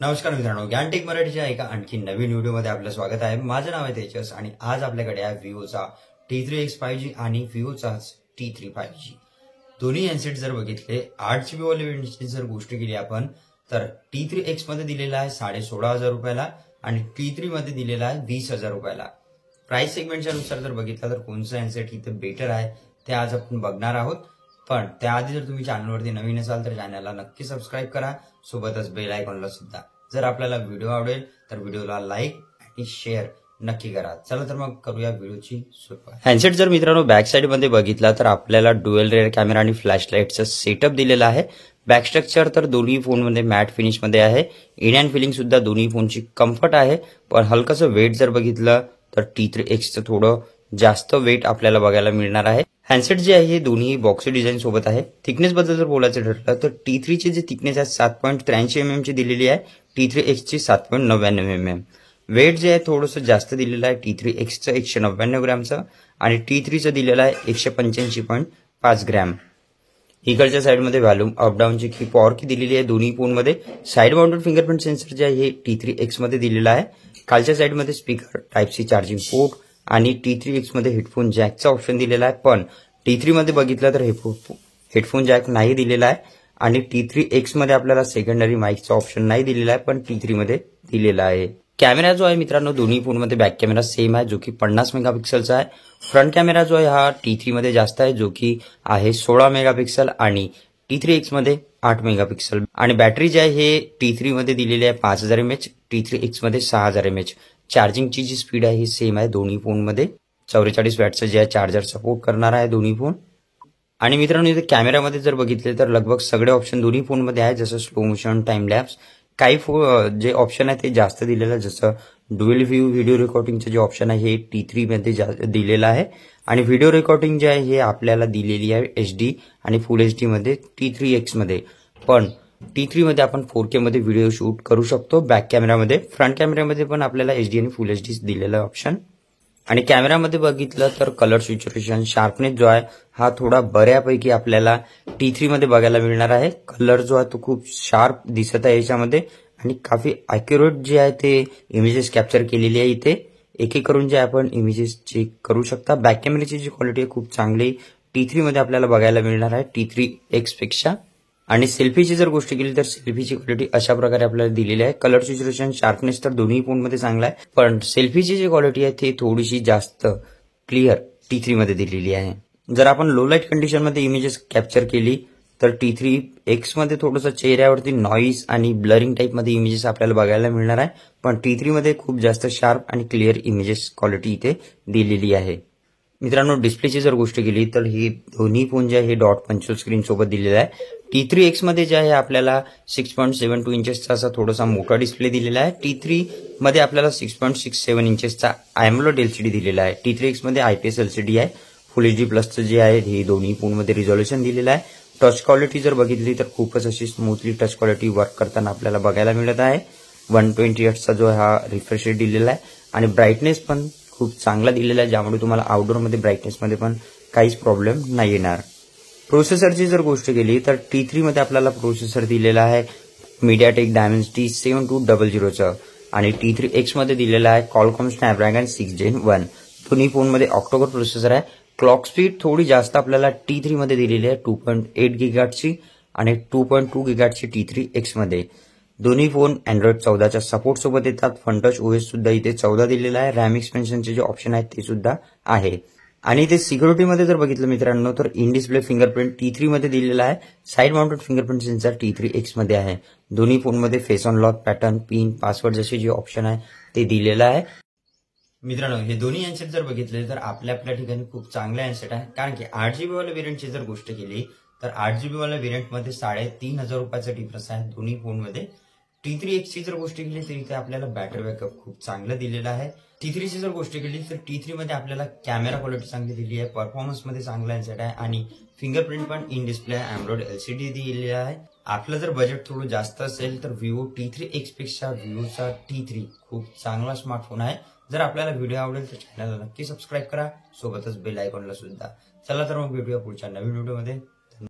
नमस्कार मित्रांनो, ज्ञानटेक मराठीच्या एका आणखी नवीन व्हिडिओमध्ये आपलं स्वागत आहे। माझं नाव आहे तेजस आणि आज आपल्याकडे आहे विवोचा T3X 5G आणि विवोचा T3 5G। दोन्ही हँडसेट जर बघितले 8GB वाले वेरियंटची जर गोष्ट केली आपण तर T3X मध्ये दिलेला आहे 16,500 रुपयाला आणि T3 मध्ये दिलेला आहे 20,000 रुपयाला। प्राइस सेगमेंटच्या नुसार जर बघितलं तर कोणतं हँडसेट इथे बेटर आहे ते आज आपण बघणार आहोत। पण त्याआधी जर तुम्ही चॅनलवरती नवीन असाल तर चॅनलला नक्की सबस्क्राइब करा, सोबतच बेल आयकॉनला सुद्धा। जर आपल्याला व्हिडिओ आवडेल तर व्हिडिओला लाईक आणि शेअर नक्की करा। चला तर मग करूया व्हिडिओची सुरुवात। हँडसेट जर मित्रांनो बॅक साइड मध्ये बघितला तर आपल्याला डुअल रेअर कॅमेरा आणि फ्लॅश लाईटचा सेटअप दिलेला आहे। बॅक स्ट्रक्चर तर दोन्ही फोनमध्ये मॅट फिनिश मध्ये आहे। इन हँड फिलिंग सुद्धा दोन्ही फोनची कम्फर्ट आहे। पण हलकसं वेट जर बघितलं तर T3X चं थोडं जास्त वेट आपल्याला बघायला मिळणार आहे। हँडसेट जे आहे हे दोन्ही बॉक्सी डिझाइन सोबत आहे। थिकनेस बद्दल जर बोलायचं ठरलं तर T3 ची जी थिकनेस आहे 7.83 mm ची दिलेली आहे, T3X ची 7.99 mm। वेट जे आहे थोडंसं जास्त दिलेलं आहे T3X चं 199 ग्रॅमचं आणि T3 चं दिलेलं आहे 185.5 ग्रॅम। इकडच्या साइडमध्ये व्हॉल्यूम अप डाऊनची की पॉवर की दिलेली आहे दोन्ही फोनमध्ये। साइड माउंटेड फिंगरप्रिंट सेन्सर जे आहे हे T3X मध्ये दिलेला आहे। खालच्या साइडमध्ये speaker type C charging port आणि T3X मध्ये हेडफोन जॅकचा ऑप्शन दिलेला आहे। पण T3 मध्ये बघितलं तर हेडफोन जॅक नाही दिलेला आहे आणि T3X मध्ये आपल्याला सेकंडरी माईकचा ऑप्शन नाही दिलेला आहे, पण T3 मध्ये दिलेला आहे। कॅमेरा जो आहे मित्रांनो दोन्ही फोनमध्ये बॅक कॅमेरा सेम आहे जो की 50 मेगापिक्सलचा आहे। फ्रंट कॅमेरा जो आहे हा T3 मध्ये जास्त आहे जो की आहे 16 मेगापिक्सल आणि T3X मध्ये 8 मेगापिक्सल। आणि बॅटरी जी आहे हे T3 मध्ये दिलेली आहे 5000 mAh, T3X मध्ये 6000 mAh। चार्जिंगची जी स्पीड आहे ही सेम आहे दोन्ही फोनमध्ये। 44 वॅटचं जे आहे चार्जर सपोर्ट करणार आहे दोन्ही फोन। आणि मित्रांनो इथे कॅमेरामध्ये जर बघितले तर लगभग सगळे ऑप्शन दोन्ही फोनमध्ये आहे, जसं स्लो मोशन, टाइम लॅप्स। काही जे ऑप्शन आहे ते जास्त दिलेलं आहे, जसं डुअल व्ह्यू व्हिडिओ रेकॉर्डिंगचे जे ऑप्शन आहे हे T3 मध्ये दिलेलं आहे आणि व्हिडिओ रेकॉर्डिंग जे आहे हे आपल्याला दिलेली आहे HD आणि फुल HD मध्ये T3X मध्ये। पण T3 मध्ये आपण 4K मध्ये व्हिडिओ शूट करू शकतो बॅक कॅमेरामध्ये। फ्रंट कॅमेरामध्ये पण आपल्याला HD आणि फुल HD दिलेला ऑप्शन। आणि कॅमेरामध्ये बघितलं तर कलर सॅच्युरेशन, शार्पनेस जो आहे हा थोडा बऱ्यापैकी आपल्याला T3 मध्ये बघायला मिळणार आहे। कलर जो आहे तो खूप शार्प दिसत आहे याच्यामध्ये आणि काफी अॅक्युरेट जे आहे ते इमेजेस कॅप्चर केलेली आहे। इथे एक एक करून जे आपण इमेजेस चेक करू शकता। बॅक कॅमेराची जी क्वालिटी आहे खूप चांगली T3 मध्ये आपल्याला बघायला मिळणार आहे T3X पेक्षा। आणि सेल्फीची जर गोष्ट केली तर सेल्फीची क्वालिटी अशा प्रकारे आपल्याला दिलेली आहे। कलर सॅच्युरेशन, शार्पनेस तर दोन्ही फोनमध्ये चांगला आहे, पण सेल्फीची जी क्वालिटी आहे ती थोडीशी जास्त क्लिअर T3 मध्ये दिलेली आहे। जर आपण लो लाईट कंडिशनमध्ये इमेजेस कॅप्चर केली तर T3X मध्ये थोडंसं चेहऱ्यावरती नॉईज आणि ब्लरिंग टाईपमध्ये इमेजेस आपल्याला बघायला मिळणार आहे, पण T3 मध्ये खूप जास्त शार्प आणि क्लिअर इमेजेस क्वालिटी इथे दिलेली आहे। मित्रांनो डिस्प्लेची जर गोष्ट केली तर ही दोन्ही फोन जे आहे हे डॉट पंचोल स्क्रीन सोबत दिलेला आहे। T3X मध्ये जे आहे आपल्याला 6.72 इंचेसचा असा थोडासा मोठा डिस्प्ले दिलेला आहे। T3 मध्ये आपल्याला 6.67 इंचेसचा AMOLED LCD दिलेला आहे। T3X मध्ये IPS LCD आहे। फुल HD प्लसचं जे आहे हे दोन्ही फोनमध्ये रिझोल्युशन दिलेलं आहे। टच क्वालिटी जर बघितली तर खूपच अशी स्मूथली टच क्वालिटी वर्क करताना आपल्याला बघायला मिळत आहे। 120 हर्ट्जचा जो हा रिफ्रेश रेट दिलेला आहे आणि ब्राईटनेस पण खूप चांगला दिलेला आहे, ज्यामुळे तुम्हाला आउटडोअरमध्ये ब्राईटनेसमध्ये पण काहीच प्रॉब्लेम नाही येणार। प्रोसेसरची जर गोष्ट केली तर T3 मध्ये आपल्याला प्रोसेसर दिलेला आहे MediaTek Dimensity 7200चं आणि T3X मध्ये दिलेला आहे Qualcomm Snapdragon 6 Gen 1। दोन्ही फोनमध्ये ऑक्टोकोर प्रोसेसर आहे। क्लॉक स्पीड थोडी जास्त आपल्याला T3 मध्ये दिलेली आहे 2.8 GHz आणि 2.2 GHz T3X मध्ये। दोन्ही फोन Android 14च्या सपोर्ट सोबत येतात। फनटच OS सुद्धा इथे 14 दिलेला आहे। रॅम एक्सपेन्शनचे जे ऑप्शन आहेत ते सुद्धा आहे। आणि ते सिक्युरिटीमध्ये जर बघितलं मित्रांनो तर इन डिस्प्ले फिंगरप्रिंट T3 मध्ये दिलेला आहे। Side mounted fingerprint sensor T3X मध्ये आहे। दोन्ही फोनमध्ये face unlock, pattern, pin, password जसे जे ऑप्शन आहे ते दिलेलं आहे। मित्रांनो हे दोन्ही हँडसेट जर बघितले तर आपल्या ठिकाणी खूप चांगले हँडसेट आहे, कारण की 8GB वाल्या व्हेरियंटची जर गोष्ट केली तर 8GB वाल्या व्हेरियंटमध्ये 3500 रुपयाचा डिफरन्स आहे दोन्ही फोनमध्ये। T3X ची जर गोष्ट केली तर इथे आपल्याला बॅटरी बॅकअप खूप चांगलं दिलेलं आहे। T3 ची जर गोष्ट केली तर T3 मध्ये आपल्याला कॅमेरा क्वालिटी चांगली दिली आहे, परफॉर्मन्स मध्ये चांगला हँडसेट आहे आणि फिंगरप्रिंट पण इन डिस्प्ले AMOLED LCD दिलेला आहे। आपलं जर बजेट थोडं जास्त असेल तर विवो T3X पेक्षा विवोचा T3 खूप चांगला स्मार्टफोन आहे। जर आपल्याला व्हिडिओ आवडेल तर चॅनलला नक्की सबस्क्राइब करा, सोबतच बेल आयकॉनला सुद्धा। चला तर मग भेटूया पुढच्या नवीन व्हिडिओमध्ये।